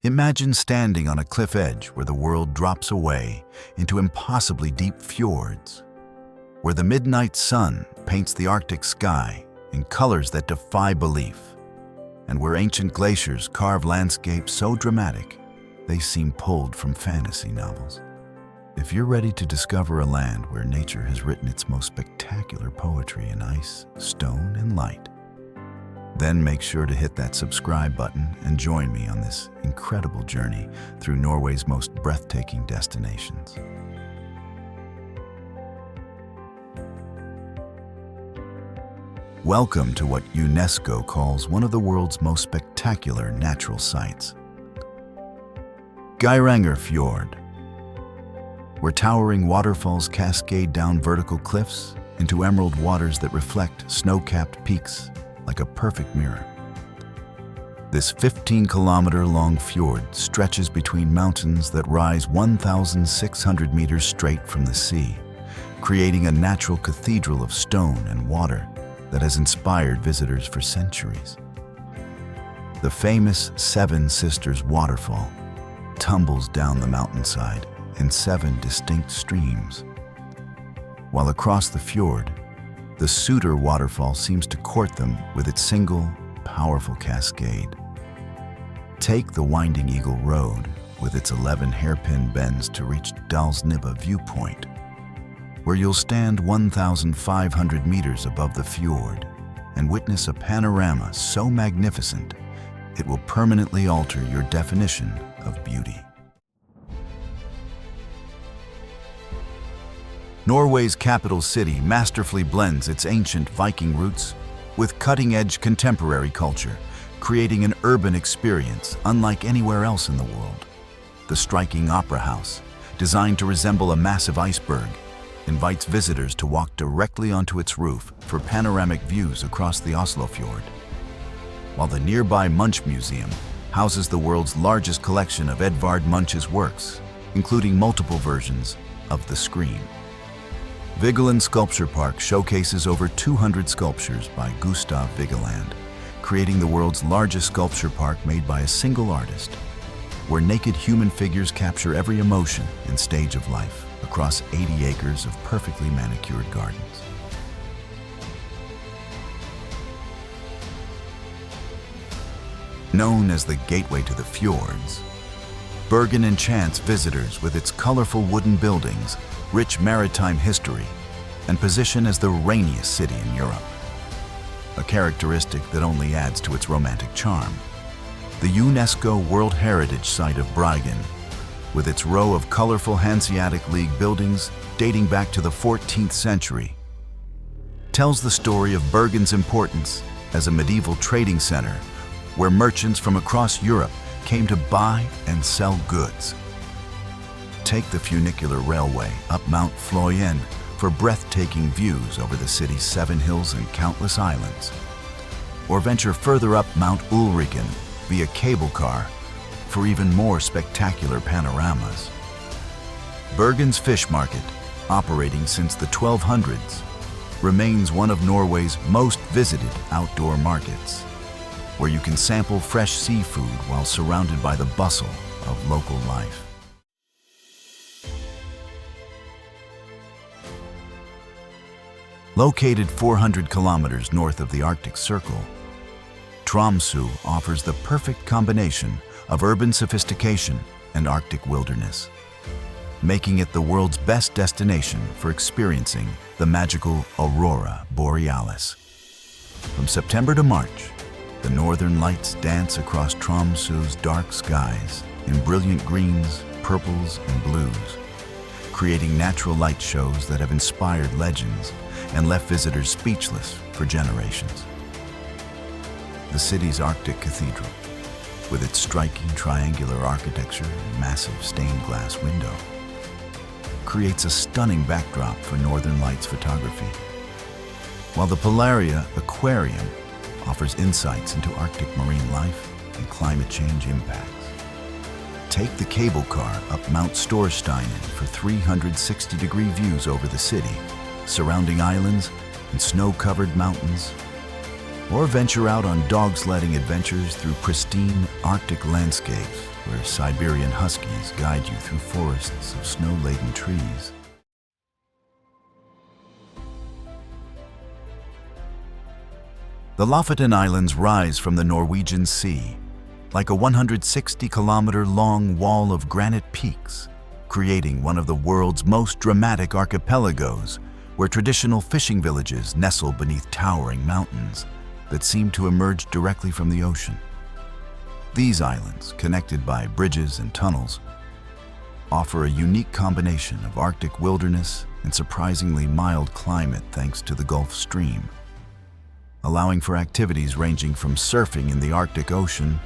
Imagine standing on a cliff edge where the world drops away into impossibly deep fjords, where the midnight sun paints the Arctic sky in colors that defy belief, and where ancient glaciers carve landscapes so dramatic they seem pulled from fantasy novels. If you're ready to discover a land where nature has written its most spectacular poetry in ice, stone, and light, then make sure to hit that subscribe button and join me on this incredible journey through Norway's most breathtaking destinations. Welcome to what UNESCO calls one of the world's most spectacular natural sights, Geirangerfjord, where towering waterfalls cascade down vertical cliffs into emerald waters that reflect snow-capped peaks like a perfect mirror. This 15-kilometer-long fjord stretches between mountains that rise 1,600 meters straight from the sea, creating a natural cathedral of stone and water that has inspired visitors for centuries. The famous Seven Sisters waterfall tumbles down the mountainside in 7 distinct streams, while across the fjord, the Suder waterfall seems to court them with its single, powerful cascade. Take the Winding Eagle Road with its 11 hairpin bends to reach Dalsnibba viewpoint, where you'll stand 1,500 meters above the fjord and witness a panorama so magnificent it will permanently alter your definition of beauty. Norway's capital city masterfully blends its ancient Viking roots with cutting-edge contemporary culture, creating an urban experience unlike anywhere else in the world. The striking Opera House, designed to resemble a massive iceberg, invites visitors to walk directly onto its roof for panoramic views across the Oslo fjord, while the nearby Munch Museum houses the world's largest collection of Edvard Munch's works, including multiple versions of The Scream. Vigeland Sculpture Park showcases over 200 sculptures by Gustav Vigeland, creating the world's largest sculpture park made by a single artist, where naked human figures capture every emotion and stage of life across 80 acres of perfectly manicured gardens. Known as the gateway to the fjords, Bergen enchants visitors with its colorful wooden buildings, rich maritime history, and position as the rainiest city in Europe, a characteristic that only adds to its romantic charm. The UNESCO World Heritage Site of Bergen, with its row of colorful Hanseatic League buildings dating back to the 14th century, tells the story of Bergen's importance as a medieval trading center where merchants from across Europe came to buy and sell goods. Take the funicular railway up Mount Floyen for breathtaking views over the city's 7 hills and countless islands, or venture further up Mount Ulriken via cable car for even more spectacular panoramas. Bergen's fish market, operating since the 1200s, remains one of Norway's most visited outdoor markets, where you can sample fresh seafood while surrounded by the bustle of local life. Located 400 kilometers north of the Arctic Circle, Tromsø offers the perfect combination of urban sophistication and Arctic wilderness, making it the world's best destination for experiencing the magical Aurora Borealis. From September to March, the northern lights dance across Tromsø's dark skies in brilliant greens, purples, and blues, creating natural light shows that have inspired legends and left visitors speechless for generations. The city's Arctic Cathedral, with its striking triangular architecture and massive stained glass window, creates a stunning backdrop for Northern Lights photography, while the Polaria Aquarium offers insights into Arctic marine life and climate change impacts. Take the cable car up Mount Storsteinen for 360-degree views over the city, surrounding islands and snow-covered mountains, or venture out on dog sledding adventures through pristine Arctic landscapes where Siberian huskies guide you through forests of snow-laden trees. The Lofoten Islands rise from the Norwegian Sea, like a 160-kilometer-long wall of granite peaks, creating one of the world's most dramatic archipelagos, where traditional fishing villages nestle beneath towering mountains that seem to emerge directly from the ocean. These islands, connected by bridges and tunnels, offer a unique combination of Arctic wilderness and surprisingly mild climate thanks to the Gulf Stream, allowing for activities ranging from surfing in the Arctic Ocean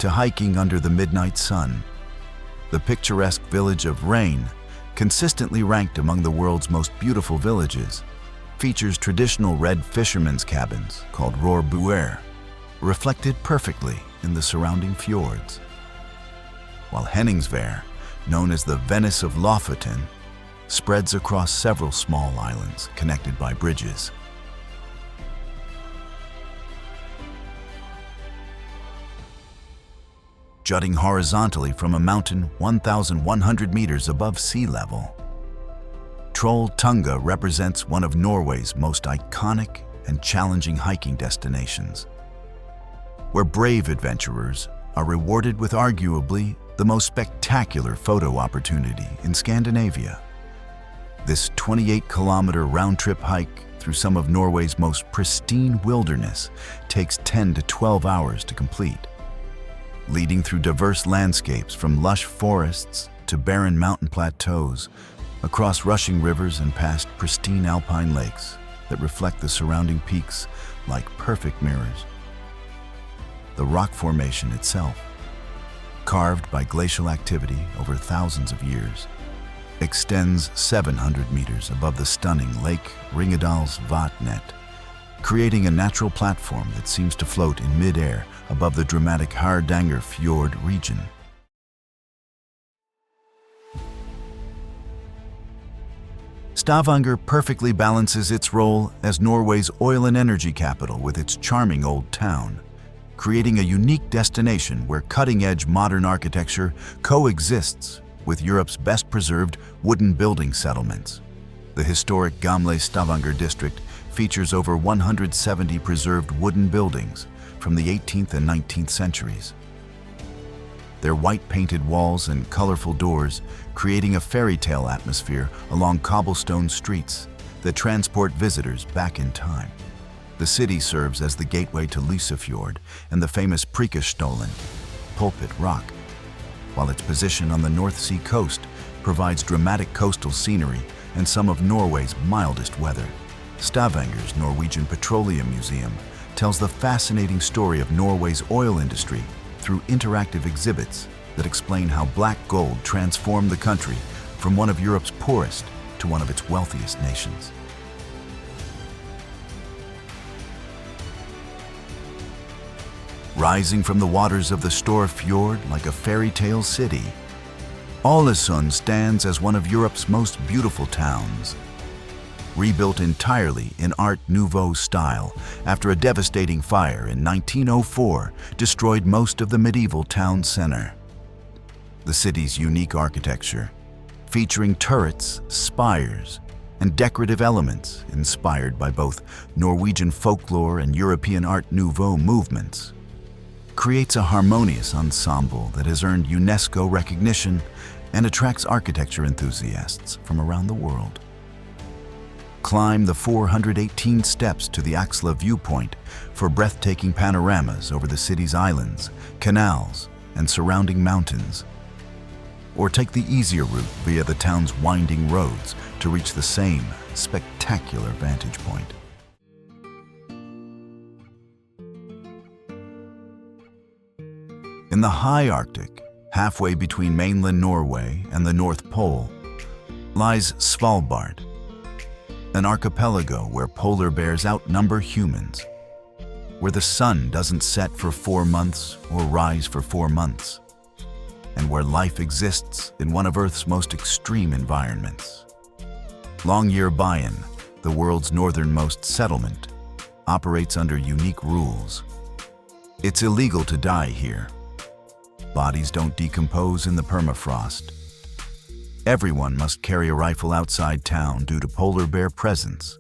to hiking under the midnight sun. The picturesque village of Rain, consistently ranked among the world's most beautiful villages, features traditional red fishermen's cabins called rorbuer, reflected perfectly in the surrounding fjords. While Henningsvær, known as the Venice of Lofoten, spreads across several small islands connected by bridges. Jutting horizontally from a mountain 1,100 meters above sea level, Trolltunga represents one of Norway's most iconic and challenging hiking destinations, where brave adventurers are rewarded with arguably the most spectacular photo opportunity in Scandinavia. This 28-kilometer round-trip hike through some of Norway's most pristine wilderness takes 10 to 12 hours to complete, leading through diverse landscapes from lush forests to barren mountain plateaus, across rushing rivers and past pristine alpine lakes that reflect the surrounding peaks like perfect mirrors. The rock formation itself, carved by glacial activity over thousands of years, extends 700 meters above the stunning Lake Ringedalsvatnet, creating a natural platform that seems to float in mid-air above the dramatic Geirangerfjord region. Stavanger perfectly balances its role as Norway's oil and energy capital with its charming old town, creating a unique destination where cutting-edge modern architecture coexists with Europe's best-preserved wooden building settlements. The historic Gamle Stavanger district features over 170 preserved wooden buildings from the 18th and 19th centuries. Their white-painted walls and colorful doors creating a fairy tale atmosphere along cobblestone streets that transport visitors back in time. The city serves as the gateway to Lysefjord and the famous Preikestolen, Pulpit Rock, while its position on the North Sea coast provides dramatic coastal scenery and some of Norway's mildest weather. Stavanger's Norwegian Petroleum Museum tells the fascinating story of Norway's oil industry through interactive exhibits that explain how black gold transformed the country from one of Europe's poorest to one of its wealthiest nations. Rising from the waters of the Store Fjord like a fairy tale city, Ålesund stands as one of Europe's most beautiful towns. Rebuilt entirely in Art Nouveau style after a devastating fire in 1904 destroyed most of the medieval town center. The city's unique architecture, featuring turrets, spires, and decorative elements inspired by both Norwegian folklore and European Art Nouveau movements, creates a harmonious ensemble that has earned UNESCO recognition and attracts architecture enthusiasts from around the world. Climb the 418 steps to the Axla viewpoint for breathtaking panoramas over the city's islands, canals, and surrounding mountains. Or take the easier route via the town's winding roads to reach the same spectacular vantage point. In the high Arctic, halfway between mainland Norway and the North Pole, lies Svalbard, an archipelago where polar bears outnumber humans, where the sun doesn't set for 4 months or rise for 4 months, and where life exists in one of Earth's most extreme environments. Longyearbyen, the world's northernmost settlement, operates under unique rules. It's illegal to die here, Bodies don't decompose in the permafrost. Everyone must carry a rifle outside town due to polar bear presence,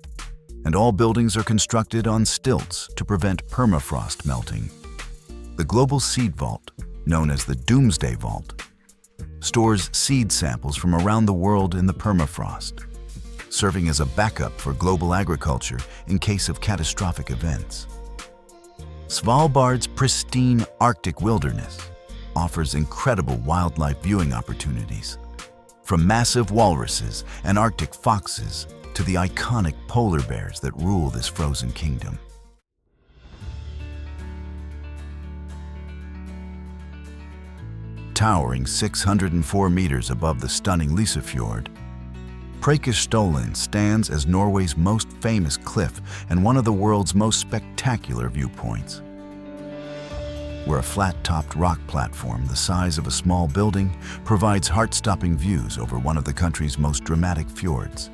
and all buildings are constructed on stilts to prevent permafrost melting. The Global Seed Vault, known as the Doomsday Vault, stores seed samples from around the world in the permafrost, serving as a backup for global agriculture in case of catastrophic events. Svalbard's pristine Arctic wilderness offers incredible wildlife viewing opportunities, from massive walruses and Arctic foxes to the iconic polar bears that rule this frozen kingdom. Towering 604 meters above the stunning Lysefjord, Preikestolen stands as Norway's most famous cliff and one of the world's most spectacular viewpoints. Where a flat-topped rock platform the size of a small building provides heart-stopping views over one of the country's most dramatic fjords.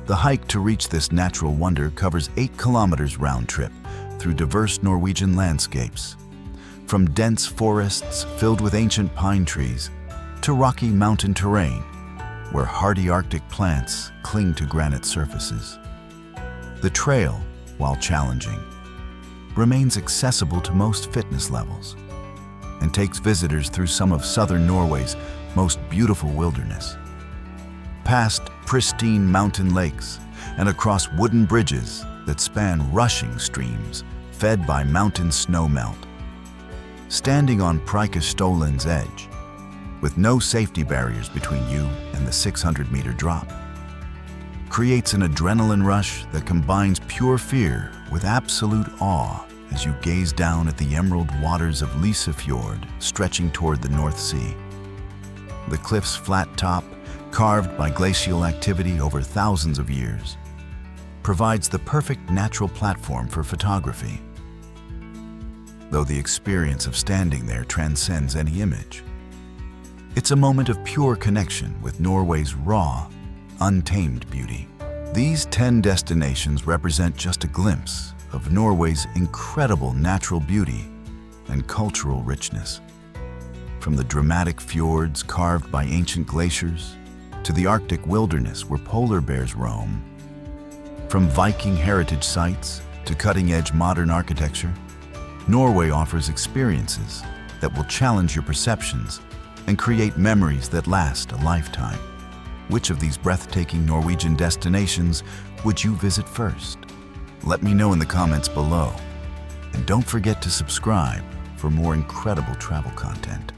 The hike to reach this natural wonder covers 8 kilometers round trip through diverse Norwegian landscapes, from dense forests filled with ancient pine trees to rocky mountain terrain where hardy Arctic plants cling to granite surfaces. The trail, while challenging, remains accessible to most fitness levels and takes visitors through some of southern Norway's most beautiful wilderness. Past pristine mountain lakes and across wooden bridges that span rushing streams fed by mountain snowmelt. Standing on Preikestolen's edge, with no safety barriers between you and the 600-meter drop, creates an adrenaline rush that combines pure fear with absolute awe as you gaze down at the emerald waters of Lysefjord stretching toward the North Sea. The cliff's flat top, carved by glacial activity over thousands of years, provides the perfect natural platform for photography. Though the experience of standing there transcends any image, it's a moment of pure connection with Norway's raw, untamed beauty. These 10 destinations represent just a glimpse of Norway's incredible natural beauty and cultural richness. From the dramatic fjords carved by ancient glaciers to the Arctic wilderness where polar bears roam, from Viking heritage sites to cutting-edge modern architecture, Norway offers experiences that will challenge your perceptions and create memories that last a lifetime. Which of these breathtaking Norwegian destinations would you visit first? Let me know in the comments below. And don't forget to subscribe for more incredible travel content.